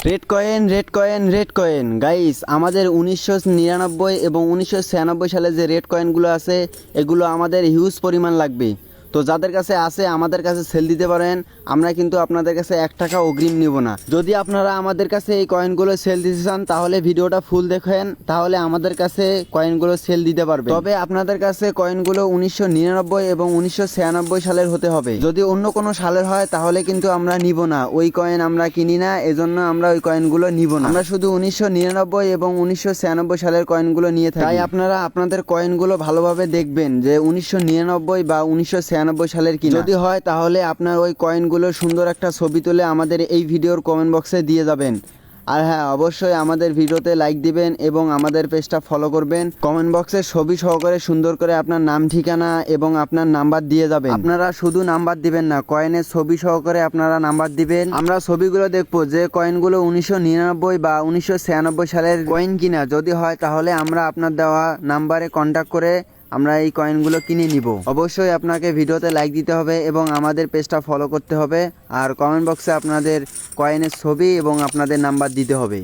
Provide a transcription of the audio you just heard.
Red coin red coin red coin guys, আমাদের 1999 এবং 1996 সালে যে রেড কয়েনগুলো আছে এগুলো আমাদের হিউজ পরিমাণ লাগবে। তো যাদের কাছে আছে আমাদের কাছে সেল দিতে পারেন, আমরা কিন্তু আপনাদের কাছে 1 টাকা অগ্রিম নিব না। যদি আপনারা আমাদের কাছে এই কয়েনগুলো সেল দিতে চান তাহলে ভিডিওটা ফুল দেখেন, তাহলে আমাদের কাছে কয়েনগুলো সেল দিতে পারবে। তবে আপনাদের কাছে কয়েনগুলো 1999 এবং 1996 সালের হতে হবে। যদি অন্য কোনো সালের হয় তাহলে কিন্তু আমরা নিব না, ওই কয়েন আমরা কিনি না, এজন্য আমরা ওই কয়েনগুলো নিব না। আমরা শুধু 1999 এবং 1996 সালের কয়েনগুলো নিয়ে থাকি। তাই আপনারা আপনাদের কয়েনগুলো ভালোভাবে দেখবেন যে 1999 বা 1996 সালের কিনা। যদি হয় তাহলে আপনার ওই কয়েনগুলোর সুন্দর একটা ছবি তুলে আমাদের এই ভিডিওর কমেন্ট বক্সে দিয়ে যাবেন। আর হ্যাঁ, অবশ্যই আমাদের ভিডিওতে লাইক দিবেন এবং আমাদের পেজটা ফলো করবেন। কমেন্ট বক্সে ছবি সহকারে সুন্দর করে আপনার নাম, ঠিকানা এবং আপনার নাম্বার দিয়ে যাবেন। আপনারা শুধু নাম্বার দিবেন না, কয়েনের ছবি সহকারে আপনারা নাম্বার দিবেন। আমরা ছবিগুলো দেখবো যে কয়েনগুলো 1999 বা 1996 সালের কয়েন কিনা। যদি হয় তাহলে আমরা আপনার দেওয়া নাম্বারে কন্ট্যাক্ট করে আমরা এই কয়েনগুলো কিনে নিব। অবশ্যই আপনাকে ভিডিওতে লাইক দিতে হবে এবং আমাদের পেজটা ফলো করতে হবে, আর কমেন্ট বক্সে আপনাদের কয়েনের ছবি এবং আপনাদের নাম্বার দিতে হবে।